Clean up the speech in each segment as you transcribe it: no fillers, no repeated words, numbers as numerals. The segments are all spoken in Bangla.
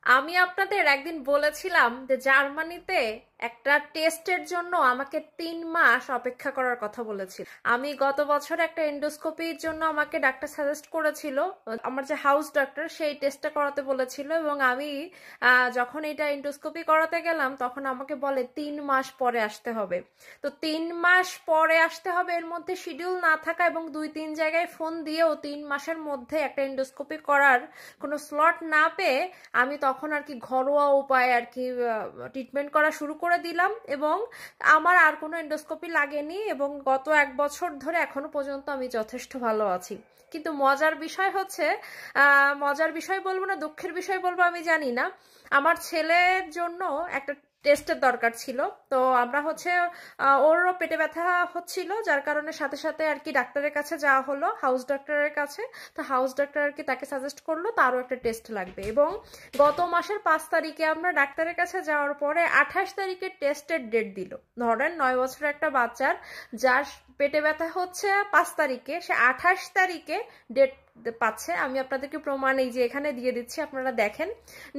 আমি আপনাদের একদিন বলেছিলাম যে জার্মানিতে একটা টেস্টের জন্য আমাকে 3 মাস অপেক্ষা করার কথা বলেছিল। আমি গত বছর একটা এন্ডোস্কোপির জন্য আমাকে ডাক্তার সাজেস্ট করেছিল, আমার যে হাউস ডাক্তার সেই টেস্টটা করাতে বলেছিল, এবং আমি যখন এটা এন্ডোস্কোপি করাতে গেলাম তখন আমাকে বলে 3 মাস পরে আসতে হবে। তো 3 মাস পরে আসতে হবে, এর মধ্যে শিডিউল না থাকা এবং 2-3 জায়গায় ফোন দিয়েও 3 মাসের মধ্যে একটা এন্ডোস্কোপি করার কোনো স্লট না পেয়ে আমি তখন আর কি ঘরোয়া উপায়ে আর কি ট্রিটমেন্ট করা শুরু করে দিলাম, এবং আমার আর কোনো এন্ডোস্কোপি লাগেনি, এবং গত 1 বছর ধরে এখনো পর্যন্ত আমি যথেষ্ট ভালো আছি। কিন্তু মজার বিষয় হচ্ছে, মজার বিষয় বলবো না দুঃখের বিষয় বলবো আমি জানি না, আমার ছেলের জন্য একটা টেস্টের দরকার ছিল। তো আমরা হচ্ছে ওরও পেটে ব্যথা হচ্ছিল, যার কারণে সাথে সাথে আর কি ডাক্তারের কাছে যাওয়া হলো, হাউস ডাক্তারের কাছে। তো হাউস ডাক্তার আর কি তাকে সাজেস্ট করলো তারও একটা টেস্ট লাগবে, এবং গত মাসের 5 তারিখে আমরা ডাক্তারের কাছে যাওয়ার পরে 28 তারিখে টেস্টের ডেট দিল। ধরেন 9 বছরের একটা বাচ্চার যার পেটে ব্যথা হচ্ছে 5 তারিখে, সে 28 তারিখে ডেট পাচ্ছে। আমি আপনাদেরকে প্রমাণ এই যে এখানে দিয়ে দিচ্ছি, আপনারা দেখেন,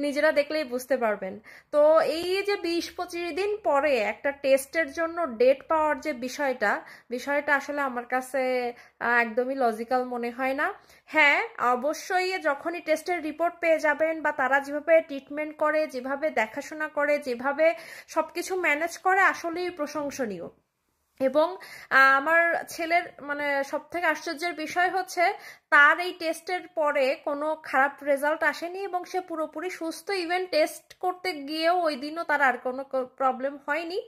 নিজেরা দেখলেই বুঝতে পারবেন। তো এই যে 20-25 দিন পরে একটা টেস্টের জন্য ডেট পাওয়ার যে বিষয়টা আসলে আমার কাছে একদমই লজিক্যাল মনে হয় না। হ্যাঁ, অবশ্যই যখনই টেস্টের রিপোর্ট পেয়ে যাবেন, বা তারা যেভাবে ট্রিটমেন্ট করে, যেভাবে দেখাশোনা করে, যেভাবে সবকিছু ম্যানেজ করে, আসলেই প্রশংসনীয়। এবং আমার ছেলের মানে সব থেকে আশ্চর্যের বিষয় হচ্ছে তার এই টেস্টের পরে কোনো খারাপ রেজাল্ট আসেনি, এবং সে পুরোপুরি সুস্থ। ইভেন টেস্ট করতে গিয়েও ওই দিনও তার আর কোনো প্রবলেম হয়নি,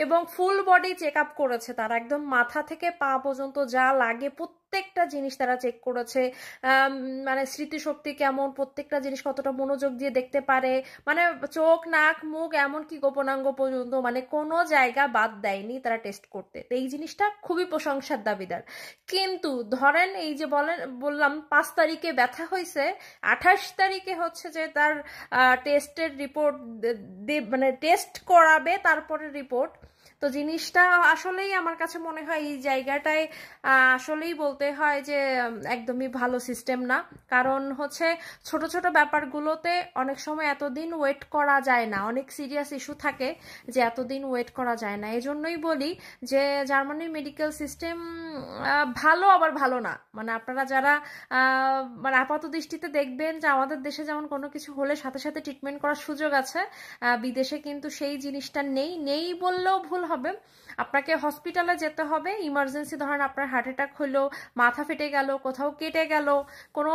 এবং ফুল বডি চেক আপ করেছে, তার একদম মাথা থেকে পা পর্যন্ত যা লাগে প্রত্যেকটা জিনিস তারা চেক করেছে। মানে স্মৃতিশক্তি কেমন, প্রত্যেকটা জিনিস কতটা মনোযোগ দিয়ে দেখতে পারে, মানে চোখ, নাক, মুখ, এমনকি গোপনাঙ্গ পর্যন্ত, মানে কোনো জায়গা বাদ দেয়নি তারা টেস্ট করতে। তো এই জিনিসটা খুবই প্রশংসার দাবিদার। কিন্তু ধরেন এই যে বললাম 5 তারিখে ব্যথা হয়েছে, 28 তারিখে হচ্ছে যে তার টেস্টের রিপোর্ট, মানে টেস্ট করাবে তারপরে রিপোর্ট। তো জিনিসটা আসলেই আমার কাছে মনে হয় এই জায়গাটায় আসলেই বলতে হয় যে একদমই ভালো সিস্টেম না। কারণ হচ্ছে ছোট ছোট ব্যাপারগুলোতে অনেক সময় এতদিন ওয়েট করা যায় না, অনেক সিরিয়াস ইস্যু থাকে যে এতদিন ওয়েট করা যায় না। এজন্যই বলি যে জার্মানির মেডিকেল সিস্টেম ভালো আবার ভালো না। মানে আপনারা যারা মানে আপাত দৃষ্টিতে দেখবেন যে আমাদের দেশে যেমন কোনো কিছু হলে সাথে সাথে ট্রিটমেন্ট করার সুযোগ আছে, বিদেশে কিন্তু সেই জিনিসটা নেই বললেও ভুল হবে। আপনাকে হসপিটালে যেতে হবে, ইমার্জেন্সি, ধরেন আপনার হার্ট অ্যাটাক হলো, মাথা ফেটে গেল, কোথাও কেটে গেল, কোনো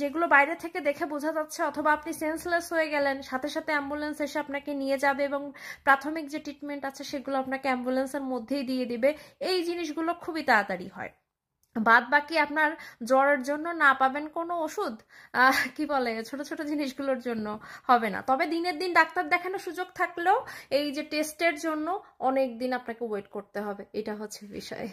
যেগুলো বাইরে থেকে দেখে বোঝা যাচ্ছে, অথবা আপনি সেন্সলেস হয়ে গেলেন, সাথে সাথে অ্যাম্বুলেন্স এসে আপনাকে নিয়ে যাবে, এবং প্রাথমিক যে ট্রিটমেন্ট আছে সেগুলো আপনাকে অ্যাম্বুলেন্সের মধ্যেই দিয়ে দিবে। এই জিনিসগুলো খুবই তাড়াতাড়ি হয়। বাদ বাকি আপনার জ্বরের জন্য না পাবেন কোনো ওষুধ, কি বলে, ছোট ছোট জিনিসগুলোর জন্য হবে না। তবে দিনের দিন ডাক্তার দেখানোর সুযোগ থাকলেও এই যে টেস্টের জন্য অনেক দিন আপনাকে ওয়েট করতে হবে, এটা হচ্ছে বিষয়।